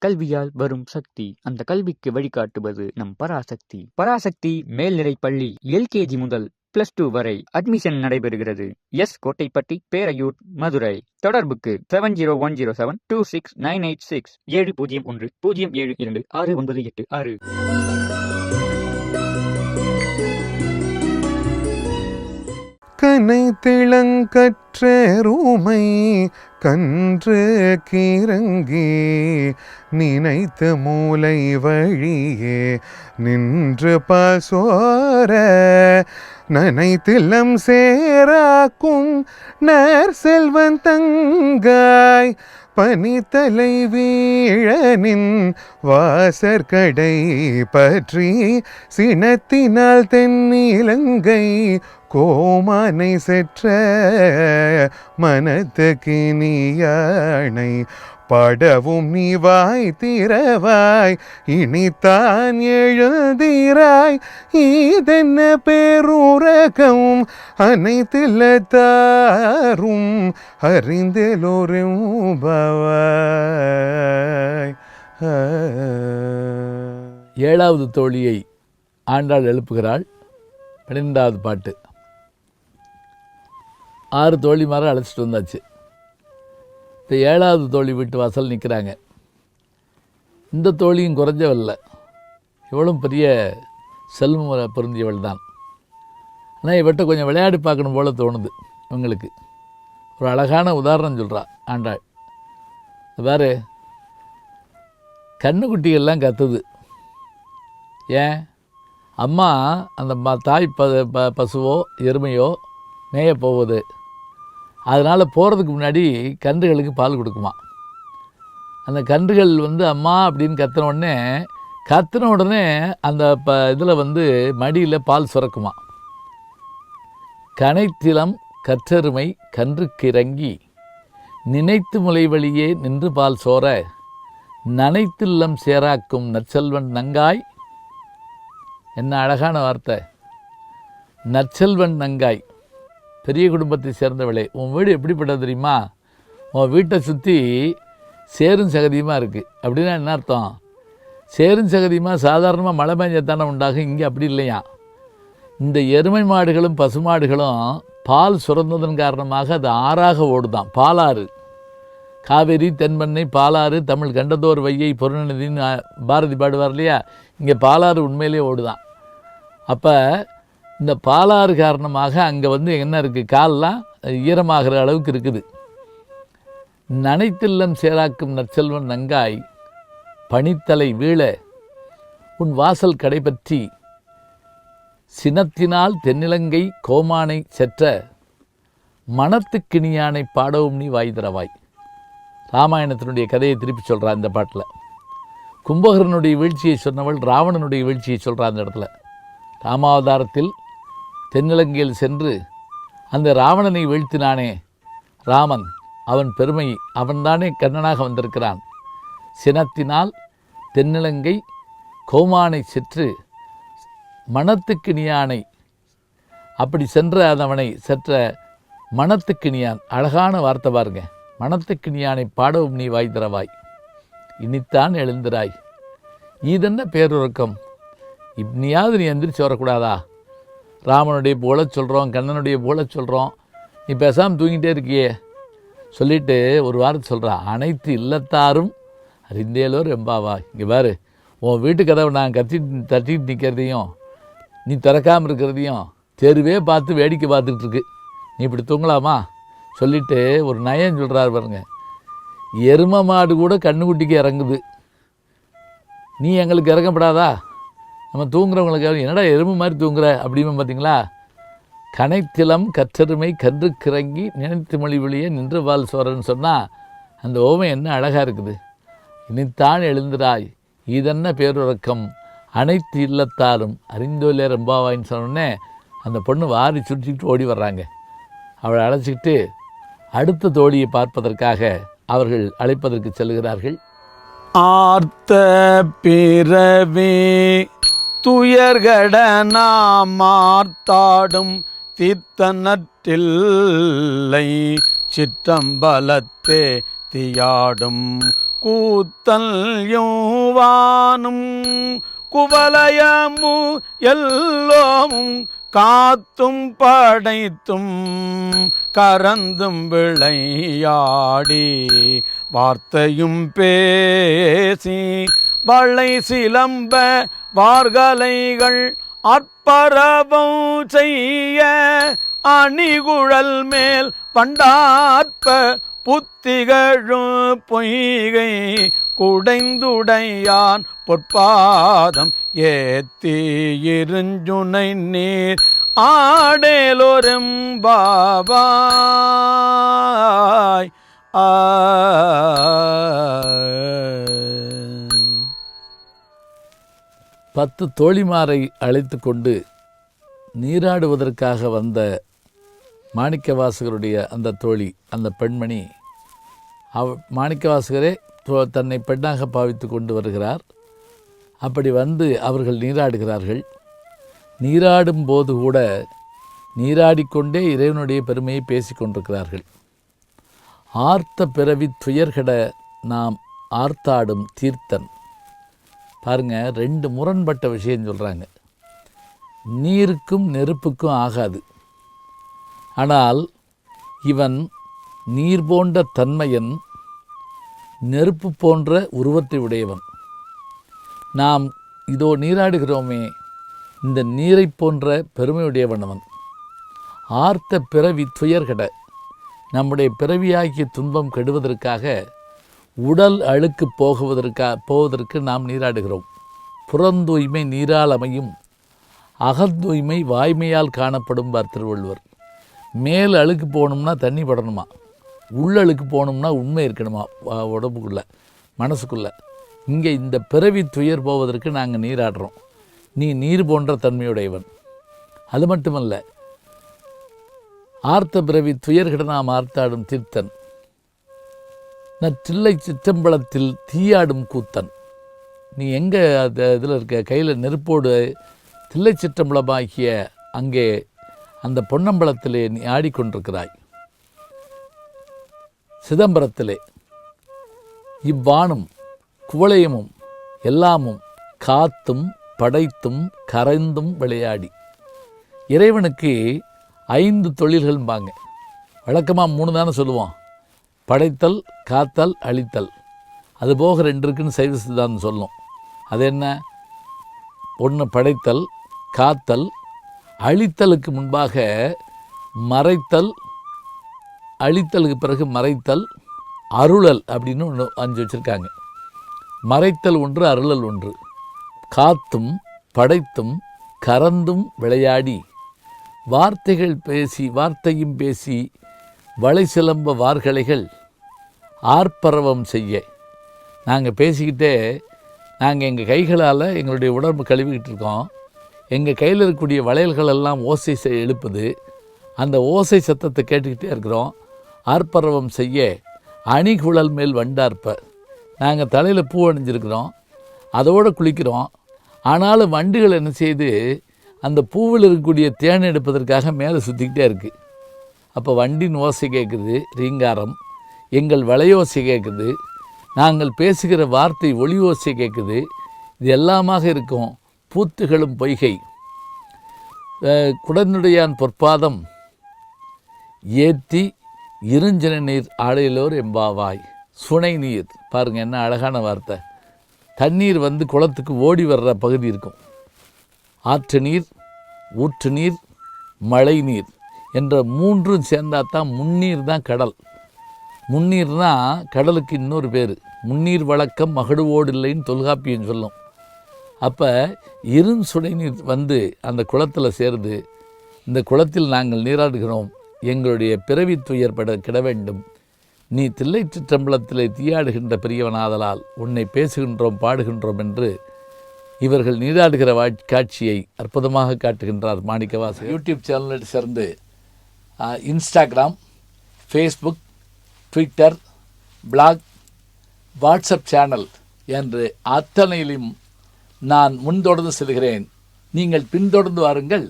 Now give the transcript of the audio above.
கல்வியால் வரும் சக்தி, அந்த கல்விக்கு வழிகாட்டுவது நம் பராசக்தி. பராசக்தி மேல்நிலைப் பள்ளி LKG முதல் +2 வரை அட்மிஷன் நடைபெறுகிறது. கோட்டைப்பட்டி, பேரையூர், மதுரை. தொடர்புக்கு 7010726986 7010726986. கனை திளங்கற்றேருமை கன்று கிறங்கி நினைத்த மூலை வழியே நின்று பசோர நனைத்திலம் சேராக்கும் நேர் செல்வன் தங்காய் பனித்தலை வீழனின் வாசற்கடை பற்றி சினத்தினால் தென்னிலங்கை கோமானை செற்ற மனத்துக்கினியானை படவும் நீ வாய் திறவாய் இனித்தான் எழுதிராய் இதென்ன பேருரகம் அனைத்திலத்தாரும் அறிந்தெலோரும் பவாய். ஏழாவது தோழியை ஆண்டாள் எழுப்புகிறாள். 12வது பாட்டு. 6 தோழிமாரை அழைச்சிட்டு வந்தாச்சு. இப்போ 7வது தோழி வீட்டு வாசல் நிற்கிறாங்க. இந்த தோழியும் குறைஞ்சவல்ல, இவளும் பெரிய செல்வ பொருந்தியவள் தான். ஆனால் இவட்ட கொஞ்சம் விளையாடி பார்க்கணும் போல தோணுது இவங்களுக்கு. ஒரு அழகான உதாரணம் சொல்கிறா ஆண்டாள். வேறு கண்ணுக்குட்டிகள்லாம் கத்துது. ஏன்? அம்மா அந்த தாய் பசுவோ எருமையோ மேய போகுது. அதனால் போகிறதுக்கு முன்னாடி கன்றுகளுக்கு பால் கொடுக்குமா. அந்த கன்றுகள் அம்மா அப்படின்னு கத்தின உடனே அந்த இதில் மடியில் பால் சுரக்குமா. கனைத்திலம் கற்றெருமை கன்றுக்கிறங்கி நினைத்து முலை வழியே நின்று பால் சோர நனைத்தில்லம் சேராக்கும் நற்செல்வன் நங்காய். என்ன அழகான வார்த்தை! நற்செல்வன் நங்காய், பெரிய குடும்பத்தை சேர்ந்தவளே, உன் வீடு எப்படிப்பட்டது தெரியுமா? உன் வீட்டை சுற்றி சேரும் சகதியுமாக இருக்குது. அப்படின்னா என்ன அர்த்தம்? சேரும் சகதியுமாக சாதாரணமாக மழை பெஞ்சத்தானே உண்டாகும். இங்கே அப்படி இல்லையா. இந்த எருமை மாடுகளும் பசுமாடுகளும் பால் சுரந்ததன் காரணமாக அது ஆறாக ஓடுதான். பாலாறு, காவேரி, தென்பண்ணை, பாலாறு, தமிழ் கண்டதோர் வையை பொருணநிதின்னு பாரதி பாடுவார் இல்லையா. இங்கே பாலாறு உண்மையிலே ஓடுதான். அப்போ இந்த பாலாறு காரணமாக அங்கே என்ன இருக்குது, காலெலாம் ஈரமாகிற அளவுக்கு இருக்குது. நனைத்தில்லம் சேராக்கும் நற்செல்வன் நங்காய் பனித்தலை வீழ உன் வாசல் கடைபற்றி சினத்தினால் தென்னிலங்கை கோமானை செற்ற மனத்துக்கிணியானை பாடவும் நீ வாய் தரவாய். ராமாயணத்தினுடைய கதையை திருப்பி சொல்கிறா இந்த பாட்டில். கும்பகரனுடைய வீழ்ச்சியை சொன்னவள் ராவணனுடைய வீழ்ச்சியை சொல்கிறா அந்த இடத்துல. ராமாவதாரத்தில் தென்னிலங்கையில் சென்று அந்த ராவணனை வீழ்த்தினானே ராமன், அவன் பெருமை, அவன்தானே கண்ணனாக வந்திருக்கிறான். சினத்தினால் தென்னிலங்கை கோமானை செற்று மனத்துக்கிணியானை, அப்படி சென்ற அவனை செற்ற மனத்துக்கிணியான். அழகான வார்த்தை பாருங்க. மனத்துக்கிணியானை பாடவும் நீ வாய் தரவாய் இனித்தான் எழுந்திராய். இதென்ன பேருறக்கம்! இப்படியாவது நீ எந்திரிச்சு வரக்கூடாதா? ராமனுடைய போல சொல்கிறோம், கண்ணனுடைய போல சொல்கிறோம், நீ பேசாமல் தூங்கிட்டே இருக்கியே சொல்லிவிட்டு ஒரு வாரத்தை சொல்கிறா. அனைத்து இல்லத்தாரும் அறிந்தேலோ ரெம்பாவா. இங்கே பாரு, உன் வீட்டு கதவை நான் தட்டிட்டு நிற்கிறதையும் நீ திறக்காமல் இருக்கிறதையும் தெருவே பார்த்து வேடிக்கை பார்த்துக்கிட்டுருக்கு. நீ இப்படி தூங்கலாமா சொல்லிவிட்டு ஒரு நயம் சொல்கிறார் பாருங்க. எரும மாடு கூட கண்ணுக்குட்டிக்கு இறங்குது, நீ எங்களுக்கு இறங்கப்படாதா? நம்ம தூங்குறவங்களுக்கு என்னடா எருமை மாதிரி தூங்குற அப்படிமா பார்த்தீங்களா? கனைத்திலம் கற்றெருமை கன்று கிறங்கி நினைத்து மொழி வெளியே நின்று வால் சோரன்னு சொன்னால் அந்த ஓமை என்ன அழகாக இருக்குது. இனித்தான் எழுந்திராய் இதென்ன பேருறக்கம் அனைத்து இல்லத்தாரும் அறிந்தோலே ரெம்பாவாயின்னு சொன்னோடனே அந்த பொண்ணு வாரி சுற்றிக்கிட்டு ஓடி வர்றாங்க. அவளை அழைச்சிக்கிட்டு அடுத்த தோழியை பார்ப்பதற்காக அவர்கள் அழைப்பதற்கு செல்கிறார்கள். ஆர்த்த பிறவே துயர்கட நாமார்த்தாடும் தீர்த்தனற்றில்லை சிற்றம்பலத்தே தியாடும் கூத்தல் யோவானும் குவலயமு எல்லோமும் காத்தும் படைத்தும் கரந்தும் விளையாடி வார்த்தையும் பேசி வளை சிலம்ப வார்கலைகள் அற்பரவம் செய்ய அணிகுழல் மேல் பண்டாற்ப புத்திகழும் பொய்கை குடைந்துடையான் பொற்பாதம் ஏத்தி இருஞ்சுனை நீர் ஆடேலோரெம்பாவாய். பத்து தோழிமாரை அழைத்து கொண்டு நீராடுவதற்காக வந்த மாணிக்கவாசகருடைய அந்த தோழி, அந்த பெண்மணி, மாணிக்கவாசகரே தன்னை பெண்ணாக பாவித்து கொண்டு வருகிறார். அப்படி வந்து அவர்கள் நீராடுகிறார்கள். நீராடும் போது கூட நீராடிக்கொண்டே இறைவனுடைய பெருமையை பேசி கொண்டிருக்கிறார்கள். ஆர்த்த பிறவி துயர்கட நாம் ஆர்த்தாடும் தீர்த்தன். பாருங்கள், ரெண்டு முரண்பட்ட விஷயம் சொல்கிறாங்க. நீருக்கும் நெருப்புக்கும் ஆகாது. ஆனால் இவன் நீர் போன்ற தன்மையன், நெருப்பு போன்ற உருவத்தை உடையவன். நாம் இதோ நீராடுகிறோமே, இந்த நீரை போன்ற பெருமையுடையவன் அவன். ஆர்த்த பிறவி துயர்கட, நம்முடைய பிறவியாகிய துன்பம் கெடுவதற்காக, உடல் அழுக்கு போவதற்கு நாம் நீராடுகிறோம். புறந்தூய்மை நீரால் அமையும், அகத்தூய்மை வாய்மையால் காணப்படும் பார் திருவள்ளுவர். மேல் அழுக்கு போகணும்னா தண்ணி படணுமா, உள்ளழுக்கு போகணும்னா உண்மை இருக்கணுமா உடம்புக்குள்ளே, மனசுக்குள்ளே. இங்கே இந்த பிறவி துயர் போவதற்கு நாங்கள் நீராடுறோம். நீ நீர் போன்ற தன்மையுடையவன். அது மட்டுமல்ல, ஆர்த்த பிறவி துயர்கிட நாம் ஆர்த்தாடும் தீர்த்தன். தில்லை சிற்றம்பலத்தில் தீயாடும் கூத்தன். நீ எங்கே இதில் இருக்க, கையில் நெருப்போடு தில்லை சிற்றம்பலமாகிய அங்கே அந்த பொன்னம்பலத்திலே நீ ஆடிக்கொண்டிருக்கிறாய். சிதம்பரத்திலே இவ்வானும் குவளையமும் எல்லாமும் காத்தும் படைத்தும் கரைந்தும் விளையாடி. இறைவனுக்கு 5 தொழில்கள்பாங்க. வழக்கமாக 3 தானே சொல்லுவோம். படைத்தல், காத்தல், அழித்தல். அது போக 2 இருக்குன்னு சைவ சித்தாந்தம் சொல்லும். அது என்ன? 1 படைத்தல், காத்தல், அழித்தலுக்கு முன்பாக மறைத்தல், அழித்தலுக்கு பிறகு மறைத்தல், அருளல் அப்படின்னு 5 வச்சுருக்காங்க. மறைத்தல் 1, அருளல் 1. காத்தும் படைத்தும் கறந்தும் விளையாடி வார்த்தையும் பேசி வளை சிலம்ப வார்கலைகள் ஆர்ப்பரவம் செய்ய. நாங்கள் பேசிக்கிட்டே நாங்கள் எங்கள் கைகளால் எங்களுடைய உடம்பு கழுவிக்கிட்டு இருக்கோம். எங்கள் கையில் இருக்கக்கூடிய வளையல்களெல்லாம் ஓசை எழுப்புது. அந்த ஓசை சத்தத்தை கேட்டுக்கிட்டே இருக்கிறோம். ஆர்ப்பரவம் செய்ய அணிகுழல் மேல் வண்டார்ப்ப. நாங்கள் தலையில் பூ அணிஞ்சிருக்கிறோம், அதோடு குளிக்கிறோம். ஆனாலும் வண்டுகள் என்ன செய்யுது, அந்த பூவில் இருக்கக்கூடிய தேன் எடுப்பதற்காக மேலே சுற்றிக்கிட்டே இருக்குது. அப்போ வண்டின் ஓசை கேட்குது, ரீங்காரம். எங்கள் வளையோசை கேட்குது, நாங்கள் பேசுகிற வார்த்தை ஒளி ஓசை கேட்குது. இது எல்லாமாக இருக்கும். பூத்துகளும் பொய்கை குடனுடையான் பொற்பாதம் ஏத்தி இருஞ்சின நீர் ஆடையிலோர் எம்பாவாய். சுனை நீர், பாருங்கள் என்ன அழகான வார்த்தை. தண்ணீர் வந்து குளத்துக்கு ஓடி வர்ற பகுதி இருக்கும். ஆற்று நீர், ஊற்று நீர், மழை நீர் என்ற 3ம் சேர்ந்தாதான் முன்னீர் தான் கடல். முன்னீர்னால் கடலுக்கு இன்னொரு பேர். முன்னீர் வழக்கம் மகடுவோடு இல்லைன்னு தொல்காப்பியம் சொல்லும். அப்போ இருஞ்சுடை நீர் வந்து அந்த குளத்தில் சேருது. இந்த குளத்தில் நாங்கள் நீராடுகிறோம். எங்களுடைய பிறவி துயர் கிட வேண்டும். நீ தில்லை சிற்றம்பலத்திலே தீயாடுகின்ற பெரியவனாதலால் உன்னை பேசுகின்றோம், பாடுகின்றோம் என்று இவர்கள் நீராடுகிற காட்சியை அற்புதமாக காட்டுகின்றார் மாணிக்கவாசகர். யூடியூப் சேனலில் சேர்ந்து Instagram, Facebook, Twitter, blog, WhatsApp channel என்று அத்தனையிலும் நான் முன்தொடர்ந்து செல்கிறேன். நீங்கள் பின்தொடர்ந்து வாருங்கள்.